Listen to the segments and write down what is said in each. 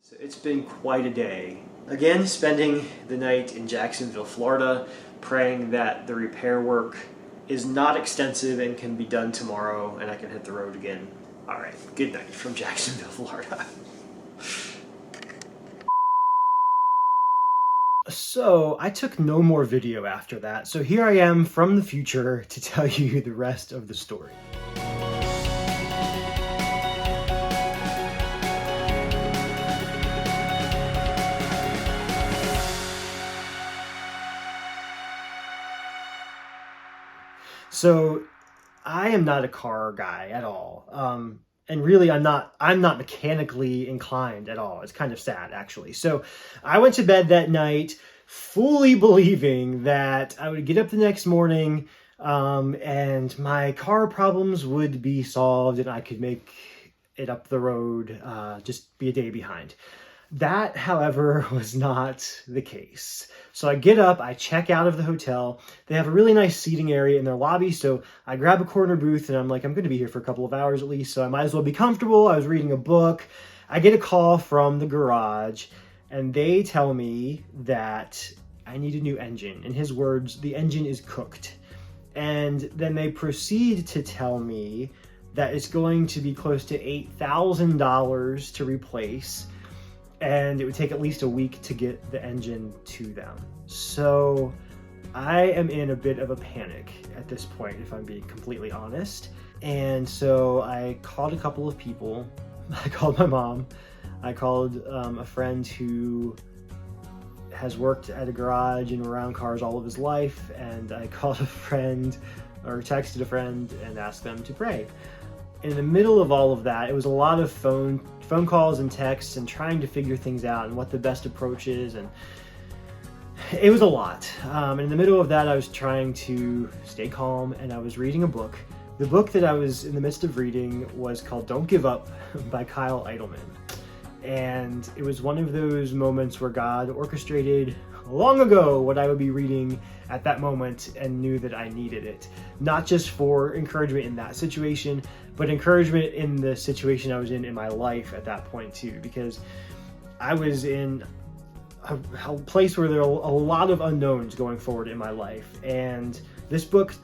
So it's been quite a day. Again, spending the night in Jacksonville, Florida, praying that the repair work is not extensive and can be done tomorrow and I can hit the road again. All right, good night from Jacksonville, Florida. So I took no more video after that, so here I am from the future to tell you the rest of the story. So I am not a car guy at all. And really I'm not mechanically inclined at all. It's kind of sad actually. So I went to bed that night fully believing that I would get up the next morning and my car problems would be solved and I could make it up the road, just be a day behind. That, however, was not the case. So I get up, I check out of the hotel. They have a really nice seating area in their lobby, so I grab a corner booth and I'm like, I'm going to be here for a couple of hours at least, so I might as well be comfortable. I was reading a book. I get a call from the garage and they tell me that I need a new engine. In his words, the engine is cooked. And then they proceed to tell me that it's going to be close to $8,000 to replace, and it would take at least a week to get the engine to them. So I am in a bit of a panic at this point, if I'm being completely honest. And so I called a couple of people. I called my mom. I called a friend who has worked at a garage and around cars all of his life. And I called a friend or texted a friend and asked them to pray. In the middle of all of that, it was a lot of phone calls and texts and trying to figure things out and what the best approach is, and it was a lot. And in the middle of that, I was trying to stay calm and I was reading a book. The book that I was in the midst of reading was called Don't Give Up by Kyle Idleman. And it was one of those moments where God orchestrated long ago what I would be reading at that moment and knew that I needed it. Not just for encouragement in that situation, but encouragement in the situation I was in my life at that point too, because I was in a place where there are a lot of unknowns going forward in my life. And this book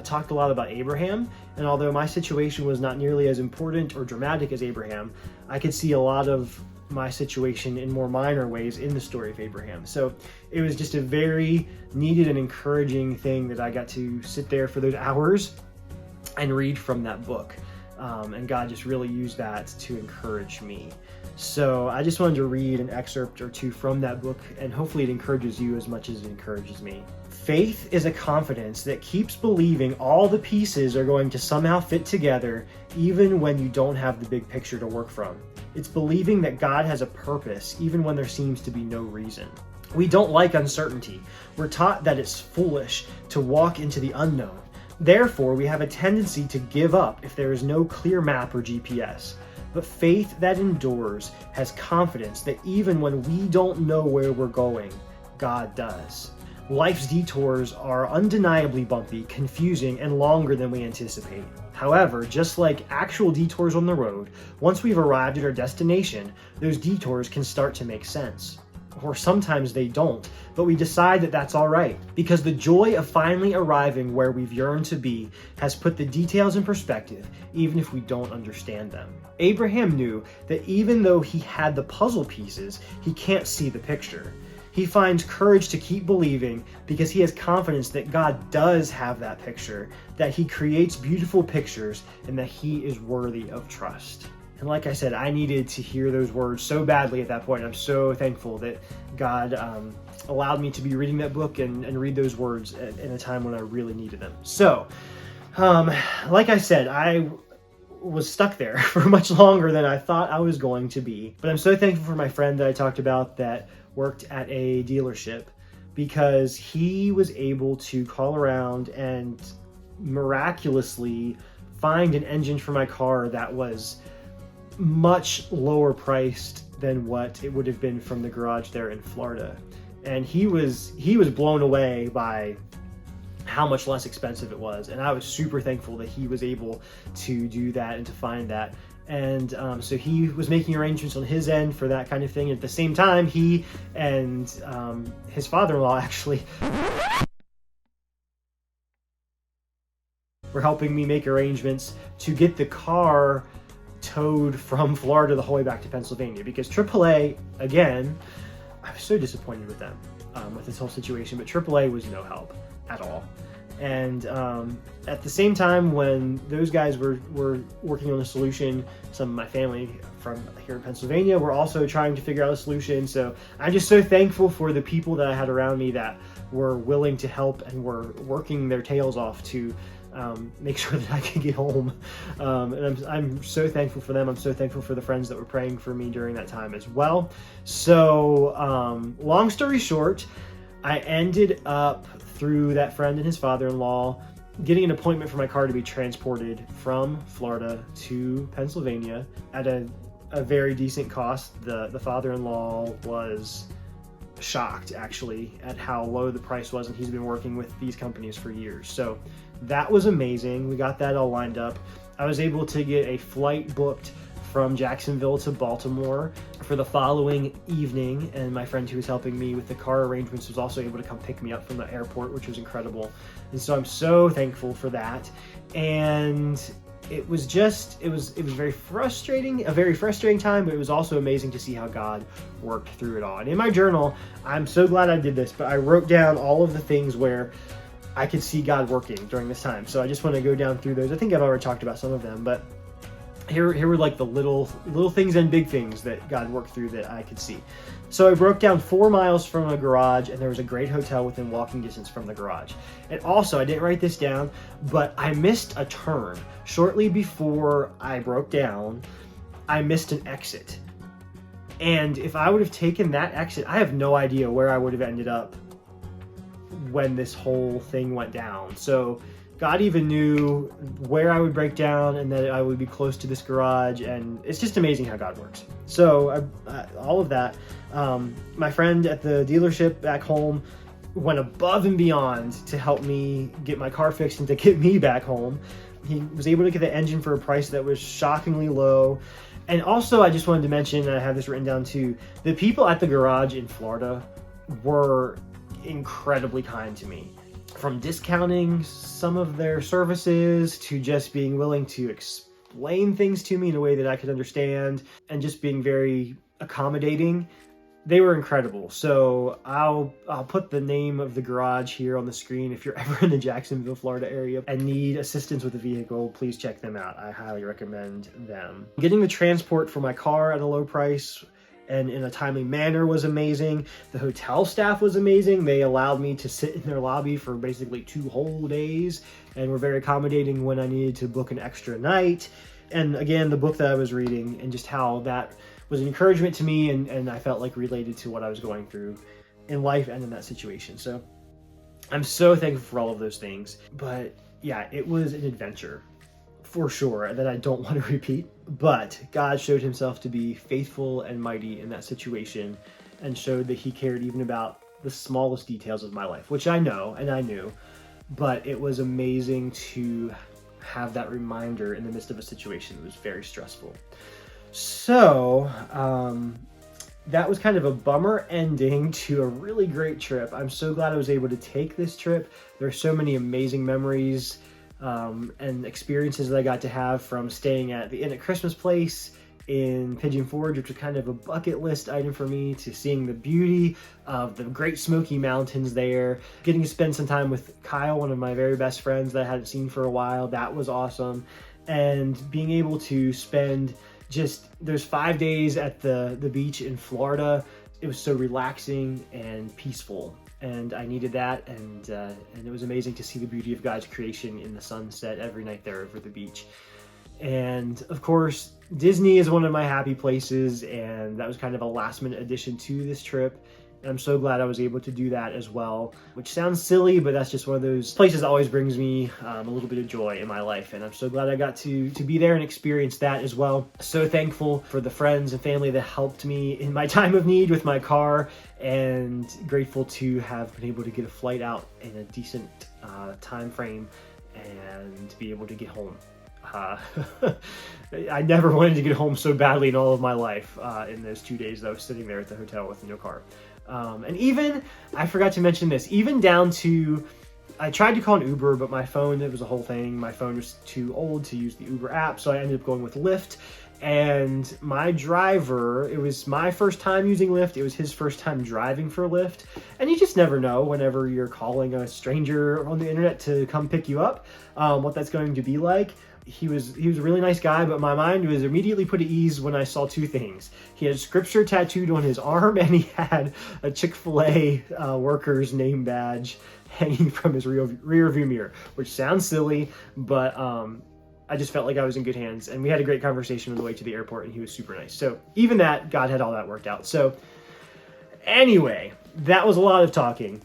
talked a lot about Abraham, and although my situation was not nearly as important or dramatic as Abraham, I could see a lot of my situation in more minor ways in the story of Abraham. So it was just a very needed and encouraging thing that I got to sit there for those hours and read from that book. And God just really used that to encourage me. So I just wanted to read an excerpt or two from that book, and hopefully it encourages you as much as it encourages me. Faith is a confidence that keeps believing all the pieces are going to somehow fit together, even when you don't have the big picture to work from. It's believing that God has a purpose, even when there seems to be no reason. We don't like uncertainty. We're taught that it's foolish to walk into the unknown. Therefore, we have a tendency to give up if there is no clear map or GPS. But faith that endures has confidence that even when we don't know where we're going, God does. Life's detours are undeniably bumpy, confusing, and longer than we anticipate. However, just like actual detours on the road, once we've arrived at our destination, those detours can start to make sense. Or sometimes they don't, but we decide that that's all right, because the joy of finally arriving where we've yearned to be has put the details in perspective, even if we don't understand them. Abraham knew that even though he had the puzzle pieces, he can't see the picture. He finds courage to keep believing because he has confidence that God does have that picture, that he creates beautiful pictures, and that he is worthy of trust. And like I said, I needed to hear those words so badly at that point. I'm so thankful that God allowed me to be reading that book and read those words in a time when I really needed them. So, like I said, I was stuck there for much longer than I thought I was going to be. But I'm so thankful for my friend that I talked about that worked at a dealership, because he was able to call around and miraculously find an engine for my car that was much lower priced than what it would have been from the garage there in Florida. And he was blown away by how much less expensive it was. And I was super thankful that he was able to do that and to find that. And so he was making arrangements on his end for that kind of thing. At the same time, he and his father-in-law actually were helping me make arrangements to get the car towed from Florida the whole way back to Pennsylvania, because AAA, again, I was so disappointed with them with this whole situation, but AAA was no help at all. And at the same time, when those guys were working on a solution, some of my family from here in Pennsylvania were also trying to figure out a solution. So I'm just so thankful for the people that I had around me that were willing to help and were working their tails off to make sure that I could get home. And I'm so thankful for them. I'm so thankful for the friends that were praying for me during that time as well. So long story short, I ended up, through that friend and his father-in-law, getting an appointment for my car to be transported from Florida to Pennsylvania at a very decent cost. The father-in-law was shocked, actually, at how low the price was, and he's been working with these companies for years. So that was amazing. We got that all lined up. I was able to get a flight booked from Jacksonville to Baltimore for the following evening, and my friend who was helping me with the car arrangements was also able to come pick me up from the airport, which was incredible. And so I'm so thankful for that. And it was very frustrating, a very frustrating time, but it was also amazing to see how God worked through it all. And in my journal, I'm so glad I did this, but I wrote down all of the things where I could see God working during this time. So I just want to go down through those. I think I've already talked about some of them, but here were like the little things and big things that God worked through that I could see. So I broke down 4 miles from a garage, and there was a great hotel within walking distance from the garage. And also, I didn't write this down, but I missed a turn. Shortly before I broke down, I missed an exit. And if I would have taken that exit, I have no idea where I would have ended up when this whole thing went down. So God even knew where I would break down and that I would be close to this garage, and it's just amazing how God works. So all of that, my friend at the dealership back home went above and beyond to help me get my car fixed and to get me back home. He was able to get the engine for a price that was shockingly low. And also, I just wanted to mention, and I have this written down too, the people at the garage in Florida were incredibly kind to me. From discounting some of their services to just being willing to explain things to me in a way that I could understand, and just being very accommodating. They were incredible. So I'll put the name of the garage here on the screen. If you're ever in the Jacksonville, Florida area and need assistance with a vehicle, please check them out. I highly recommend them. Getting the transport for my car at a low price and in a timely manner was amazing. The hotel staff was amazing. They allowed me to sit in their lobby for basically 2 whole days and were very accommodating when I needed to book an extra night. And again, the book that I was reading and just how that was an encouragement to me, and I felt like related to what I was going through in life and in that situation. So I'm so thankful for all of those things. But yeah, it was an adventure for sure that I don't want to repeat. But God showed himself to be faithful and mighty in that situation, and showed that he cared even about the smallest details of my life, which I know and I knew, but it was amazing to have that reminder in the midst of a situation that was very stressful. So that was kind of a bummer ending to a really great trip. I'm so glad I was able to take this trip. There are so many amazing memories and experiences that I got to have, from staying at the Inn at Christmas Place in Pigeon Forge, which was kind of a bucket list item for me, to seeing the beauty of the Great Smoky Mountains there, getting to spend some time with Kyle, one of my very best friends that I hadn't seen for a while. That was awesome. And being able to spend there's 5 days at the beach in Florida. It was so relaxing and peaceful, and I needed that, and it was amazing to see the beauty of God's creation in the sunset every night there over the beach. And of course, Disney is one of my happy places, and that was kind of a last minute addition to this trip. And I'm so glad I was able to do that as well, which sounds silly, but that's just one of those places that always brings me a little bit of joy in my life. And I'm so glad I got to be there and experience that as well. So thankful for the friends and family that helped me in my time of need with my car, and grateful to have been able to get a flight out in a decent time frame and be able to get home I never wanted to get home so badly in all of my life in those 2 days that I was sitting there at the hotel with no car. And even, I forgot to mention this, even down to, I tried to call an Uber, but my phone, it was a whole thing. My phone was too old to use the Uber app, so I ended up going with Lyft. And my driver, it was my first time using Lyft. It was his first time driving for Lyft. And you just never know whenever you're calling a stranger on the internet to come pick you up, what that's going to be like. He was a really nice guy, but my mind was immediately put at ease when I saw two things. He had scripture tattooed on his arm, and he had a Chick-fil-A worker's name badge hanging from his rear view mirror, which sounds silly, but I just felt like I was in good hands, and we had a great conversation on the way to the airport, and he was super nice. So even that, God had all that worked out. So anyway, that was a lot of talking,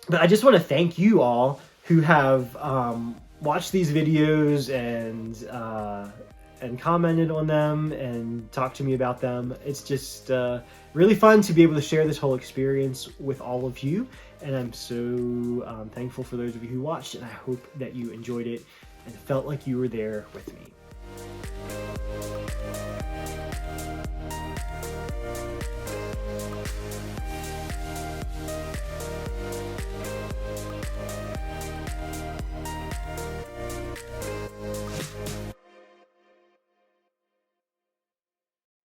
but I just want to thank you all who have watched these videos and commented on them and talked to me about them. It's just really fun to be able to share this whole experience with all of you, and I'm so thankful for those of you who watched, and I hope that you enjoyed it and felt like you were there with me.